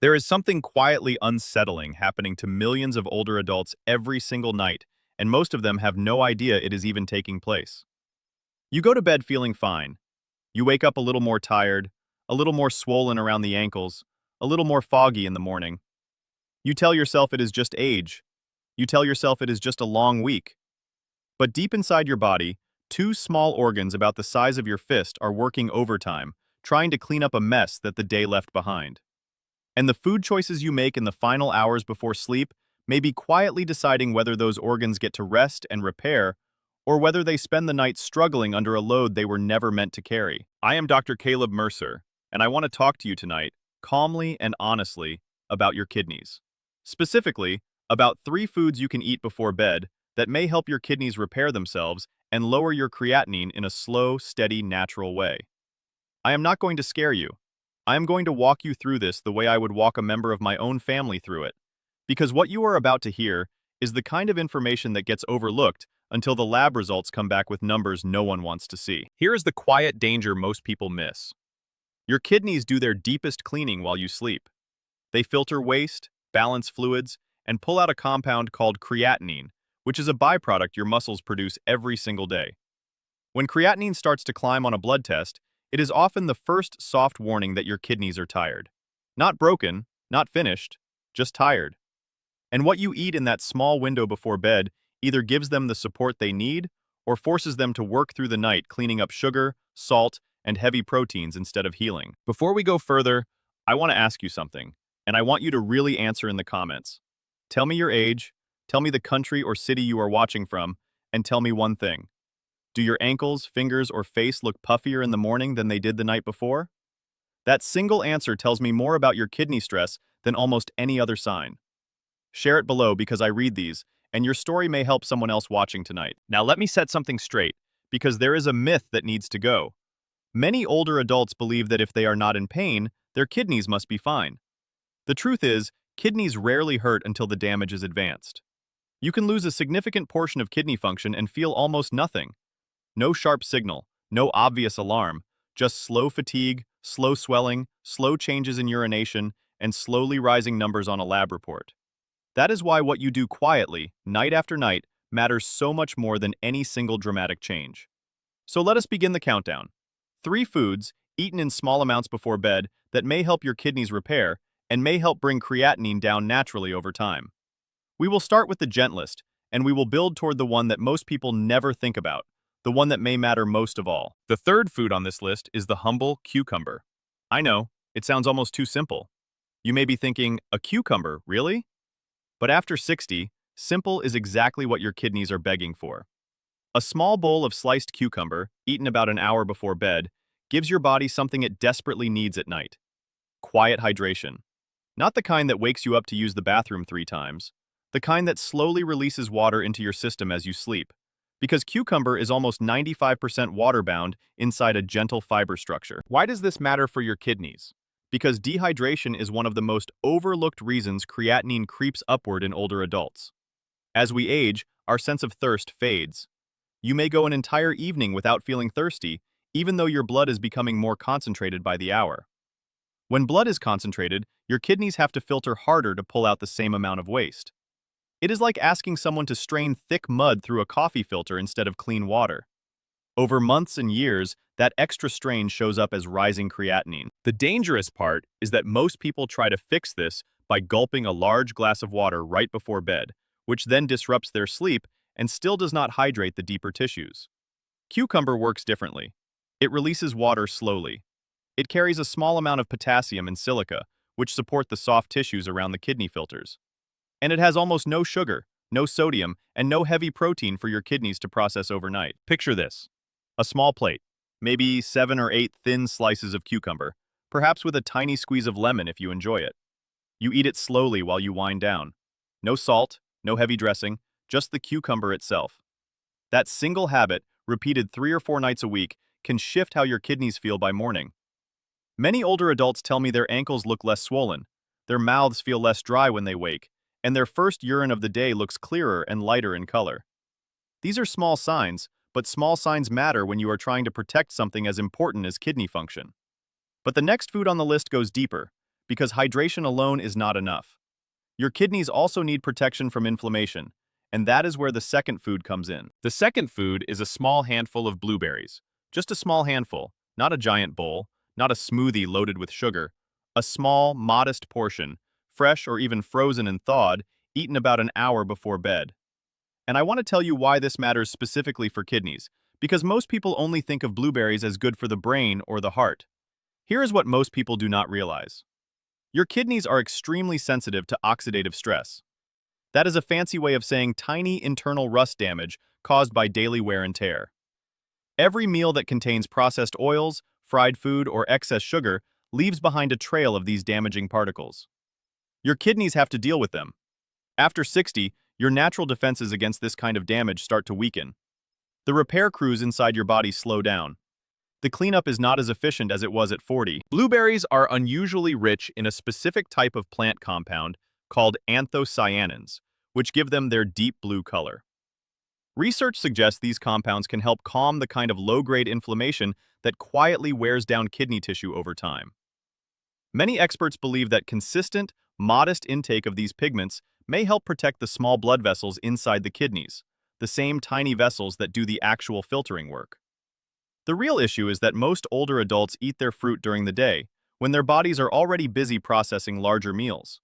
There is something quietly unsettling happening to millions of older adults every single night, and most of them have no idea it is even taking place. You go to bed feeling fine. You wake up a little more tired, a little more swollen around the ankles, a little more foggy in the morning. You tell yourself it is just age. You tell yourself it is just a long week. But deep inside your body, two small organs about the size of your fist are working overtime, trying to clean up a mess that the day left behind. And the food choices you make in the final hours before sleep may be quietly deciding whether those organs get to rest and repair, or whether they spend the night struggling under a load they were never meant to carry. I am Dr. Caleb Mercer, and I want to talk to you tonight, calmly and honestly, about your kidneys. Specifically, about 3 foods you can eat before bed that may help your kidneys repair themselves and lower your creatinine in a slow, steady, natural way. I am not going to scare you. I am going to walk you through this the way I would walk a member of my own family through it. Because what you are about to hear is the kind of information that gets overlooked until the lab results come back with numbers no one wants to see. Here is the quiet danger most people miss. Your kidneys do their deepest cleaning while you sleep. They filter waste, balance fluids, and pull out a compound called creatinine, which is a byproduct your muscles produce every single day. When creatinine starts to climb on a blood test, it is often the first soft warning that your kidneys are tired. Not broken, not finished, just tired. And what you eat in that small window before bed either gives them the support they need or forces them to work through the night cleaning up sugar, salt, and heavy proteins instead of healing. Before we go further, I want to ask you something, and I want you to really answer in the comments. Tell me your age, tell me the country or city you are watching from, and tell me one thing. Do your ankles, fingers, or face look puffier in the morning than they did the night before? That single answer tells me more about your kidney stress than almost any other sign. Share it below because I read these, and your story may help someone else watching tonight. Now let me set something straight, because there is a myth that needs to go. Many older adults believe that if they are not in pain, their kidneys must be fine. The truth is, kidneys rarely hurt until the damage is advanced. You can lose a significant portion of kidney function and feel almost nothing. No sharp signal, no obvious alarm, just slow fatigue, slow swelling, slow changes in urination, and slowly rising numbers on a lab report. That is why what you do quietly, night after night, matters so much more than any single dramatic change. So let us begin the countdown. 3 foods, eaten in small amounts before bed, that may help your kidneys repair and may help bring creatinine down naturally over time. We will start with the gentlest, and we will build toward the one that most people never think about, the one that may matter most of all. The third food on this list is the humble cucumber. I know, it sounds almost too simple. You may be thinking, a cucumber, really? But after 60, simple is exactly what your kidneys are begging for. A small bowl of sliced cucumber, eaten about an hour before bed, gives your body something it desperately needs at night. Quiet hydration. Not the kind that wakes you up to use the bathroom 3 times. The kind that slowly releases water into your system as you sleep. Because cucumber is almost 95% water-bound inside a gentle fiber structure. Why does this matter for your kidneys? Because dehydration is one of the most overlooked reasons creatinine creeps upward in older adults. As we age, our sense of thirst fades. You may go an entire evening without feeling thirsty, even though your blood is becoming more concentrated by the hour. When blood is concentrated, your kidneys have to filter harder to pull out the same amount of waste. It is like asking someone to strain thick mud through a coffee filter instead of clean water. Over months and years, that extra strain shows up as rising creatinine. The dangerous part is that most people try to fix this by gulping a large glass of water right before bed, which then disrupts their sleep and still does not hydrate the deeper tissues. Cucumber works differently. It releases water slowly. It carries a small amount of potassium and silica, which support the soft tissues around the kidney filters. And it has almost no sugar, no sodium, and no heavy protein for your kidneys to process overnight. Picture this. A small plate, maybe 7 or 8 thin slices of cucumber, perhaps with a tiny squeeze of lemon if you enjoy it. You eat it slowly while you wind down. No salt, no heavy dressing, just the cucumber itself. That single habit, repeated 3 or 4 nights a week, can shift how your kidneys feel by morning. Many older adults tell me their ankles look less swollen, their mouths feel less dry when they wake, and their first urine of the day looks clearer and lighter in color. These are small signs, but small signs matter when you are trying to protect something as important as kidney function. But the next food on the list goes deeper, because hydration alone is not enough. Your kidneys also need protection from inflammation, and that is where the second food comes in. The second food is a small handful of blueberries. Just a small handful, not a giant bowl, not a smoothie loaded with sugar. A small, modest portion, fresh or even frozen and thawed, eaten about an hour before bed. And I want to tell you why this matters specifically for kidneys, because most people only think of blueberries as good for the brain or the heart. Here is what most people do not realize. Your kidneys are extremely sensitive to oxidative stress. That is a fancy way of saying tiny internal rust damage caused by daily wear and tear. Every meal that contains processed oils, fried food, or excess sugar leaves behind a trail of these damaging particles. Your kidneys have to deal with them. After 60, your natural defenses against this kind of damage start to weaken. The repair crews inside your body slow down. The cleanup is not as efficient as it was at 40. Blueberries are unusually rich in a specific type of plant compound called anthocyanins, which give them their deep blue color. Research suggests these compounds can help calm the kind of low-grade inflammation that quietly wears down kidney tissue over time. Many experts believe that consistent, modest intake of these pigments may help protect the small blood vessels inside the kidneys, the same tiny vessels that do the actual filtering work. The real issue is that most older adults eat their fruit during the day, when their bodies are already busy processing larger meals.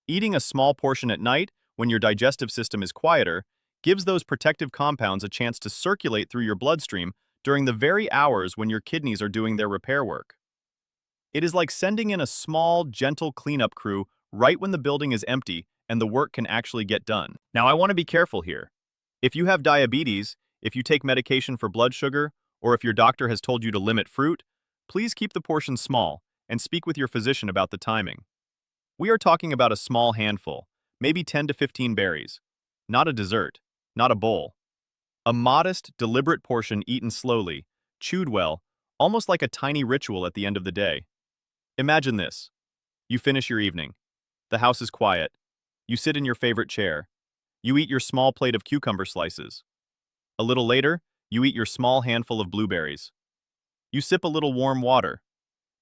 Eating a small portion at night, when your digestive system is quieter, gives those protective compounds a chance to circulate through your bloodstream during the very hours when your kidneys are doing their repair work. It is like sending in a small, gentle cleanup crew right when the building is empty and the work can actually get done. Now, I want to be careful here. If you have diabetes, if you take medication for blood sugar, or if your doctor has told you to limit fruit, please keep the portions small and speak with your physician about the timing. We are talking about a small handful, maybe 10 to 15 berries. Not a dessert, not a bowl. A modest, deliberate portion eaten slowly, chewed well, almost like a tiny ritual at the end of the day. Imagine this. You finish your evening. The house is quiet. You sit in your favorite chair. You eat your small plate of cucumber slices. A little later, you eat your small handful of blueberries. You sip a little warm water.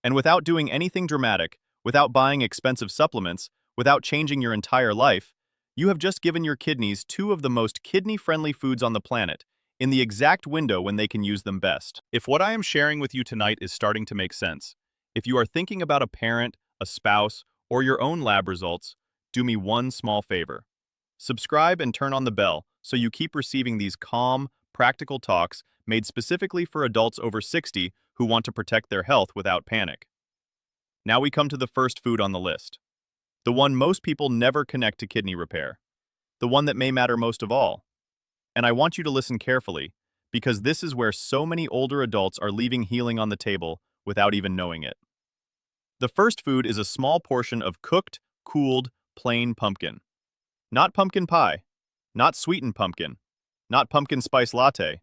And without doing anything dramatic, without buying expensive supplements, without changing your entire life, you have just given your kidneys two of the most kidney-friendly foods on the planet, in the exact window when they can use them best. If what I am sharing with you tonight is starting to make sense, if you are thinking about a parent, a spouse, or your own lab results, do me one small favor. Subscribe and turn on the bell so you keep receiving these calm, practical talks made specifically for adults over 60 who want to protect their health without panic. Now we come to the first food on the list. The one most people never connect to kidney repair. The one that may matter most of all. And I want you to listen carefully, because this is where so many older adults are leaving healing on the table without even knowing it. The first food is a small portion of cooked, cooled, plain pumpkin. Not pumpkin pie, not sweetened pumpkin, not pumpkin spice latte.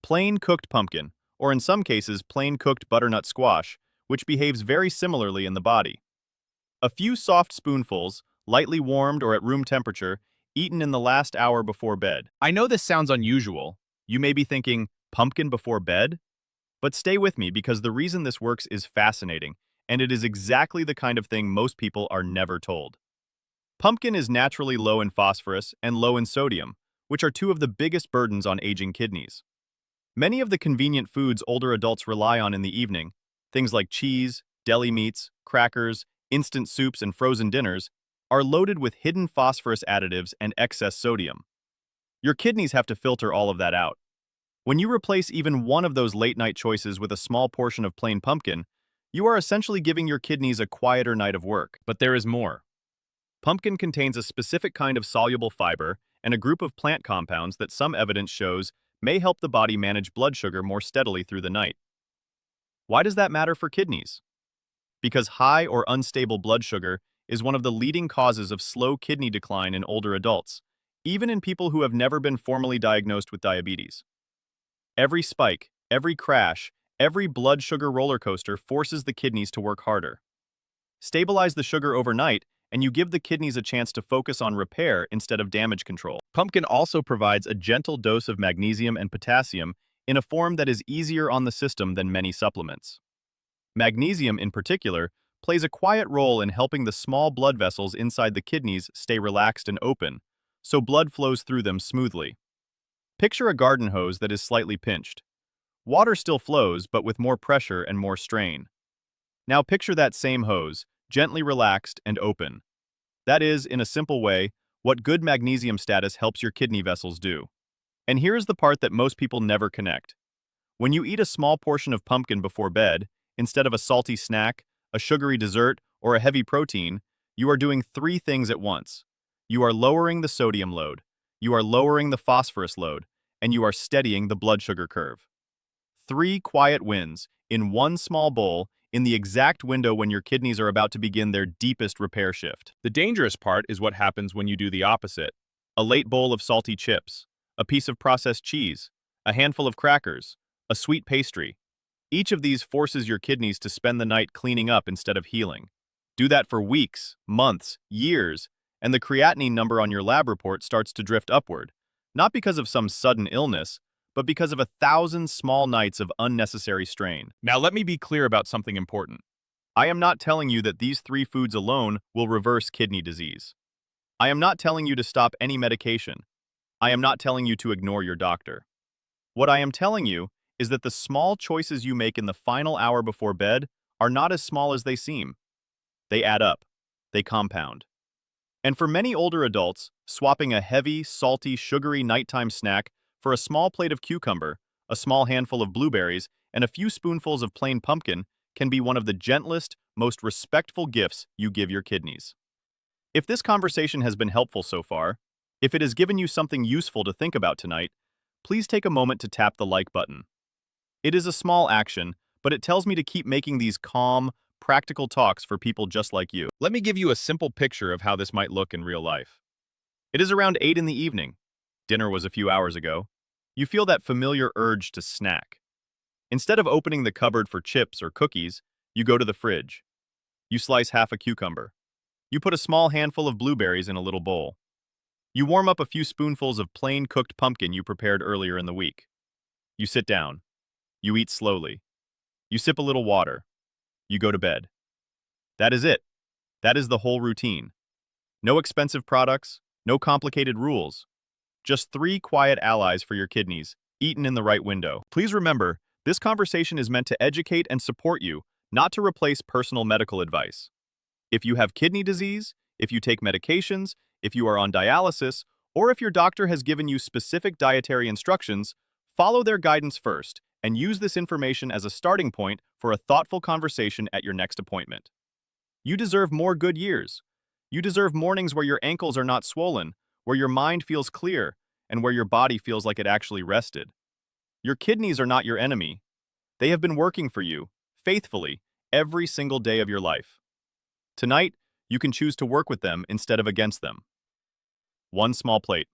Plain cooked pumpkin, or in some cases plain cooked butternut squash, which behaves very similarly in the body. A few soft spoonfuls, lightly warmed or at room temperature, eaten in the last hour before bed. I know this sounds unusual. You may be thinking, pumpkin before bed? But stay with me because the reason this works is fascinating, and it is exactly the kind of thing most people are never told. Pumpkin is naturally low in phosphorus and low in sodium, which are two of the biggest burdens on aging kidneys. Many of the convenient foods older adults rely on in the evening, things like cheese, deli meats, crackers, instant soups, and frozen dinners, are loaded with hidden phosphorus additives and excess sodium. Your kidneys have to filter all of that out. When you replace even one of those late-night choices with a small portion of plain pumpkin, you are essentially giving your kidneys a quieter night of work. But there is more. Pumpkin contains a specific kind of soluble fiber and a group of plant compounds that some evidence shows may help the body manage blood sugar more steadily through the night. Why does that matter for kidneys? Because high or unstable blood sugar is one of the leading causes of slow kidney decline in older adults, even in people who have never been formally diagnosed with diabetes. Every spike, every crash, every blood sugar roller coaster forces the kidneys to work harder. Stabilize the sugar overnight, and you give the kidneys a chance to focus on repair instead of damage control. Pumpkin also provides a gentle dose of magnesium and potassium in a form that is easier on the system than many supplements. Magnesium, in particular, plays a quiet role in helping the small blood vessels inside the kidneys stay relaxed and open, so blood flows through them smoothly. Picture a garden hose that is slightly pinched. Water still flows, but with more pressure and more strain. Now picture that same hose, gently relaxed and open. That is, in a simple way, what good magnesium status helps your kidney vessels do. And here's the part that most people never connect. When you eat a small portion of pumpkin before bed, instead of a salty snack, a sugary dessert, or a heavy protein, you are doing three things at once. You are lowering the sodium load, you are lowering the phosphorus load, and you are steadying the blood sugar curve. Three quiet wins, in one small bowl, in the exact window when your kidneys are about to begin their deepest repair shift. The dangerous part is what happens when you do the opposite. A late bowl of salty chips, a piece of processed cheese, a handful of crackers, a sweet pastry. Each of these forces your kidneys to spend the night cleaning up instead of healing. Do that for weeks, months, years, and the creatinine number on your lab report starts to drift upward, not because of some sudden illness, but because of 1,000 small nights of unnecessary strain. Now let me be clear about something important. I am not telling you that these three foods alone will reverse kidney disease. I am not telling you to stop any medication. I am not telling you to ignore your doctor. What I am telling you is that the small choices you make in the final hour before bed are not as small as they seem. They add up. They compound. And for many older adults, swapping a heavy, salty, sugary nighttime snack for a small plate of cucumber, a small handful of blueberries, and a few spoonfuls of plain pumpkin can be one of the gentlest, most respectful gifts you give your kidneys. If this conversation has been helpful so far, if it has given you something useful to think about tonight, please take a moment to tap the like button. It is a small action, but it tells me to keep making these calm, practical talks for people just like you. Let me give you a simple picture of how this might look in real life. It is around 8 in the evening. Dinner was a few hours ago. You feel that familiar urge to snack. Instead of opening the cupboard for chips or cookies, you go to the fridge. You slice half a cucumber. You put a small handful of blueberries in a little bowl. You warm up a few spoonfuls of plain cooked pumpkin you prepared earlier in the week. You sit down. You eat slowly. You sip a little water. You go to bed. That is it. That is the whole routine. No expensive products, no complicated rules. Just three quiet allies for your kidneys, eaten in the right window. Please remember, this conversation is meant to educate and support you, not to replace personal medical advice. If you have kidney disease, if you take medications, if you are on dialysis, or if your doctor has given you specific dietary instructions, follow their guidance first and use this information as a starting point for a thoughtful conversation at your next appointment. You deserve more good years. You deserve mornings where your ankles are not swollen, where your mind feels clear, and where your body feels like it actually rested. Your kidneys are not your enemy. They have been working for you, faithfully, every single day of your life. Tonight, you can choose to work with them instead of against them. One small plate,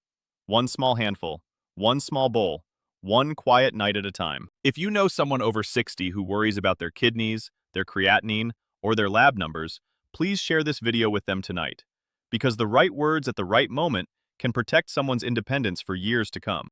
one small handful, one small bowl, one quiet night at a time. If you know someone over 60 who worries about their kidneys, their creatinine, or their lab numbers, please share this video with them tonight, because the right words at the right moment can protect someone's independence for years to come.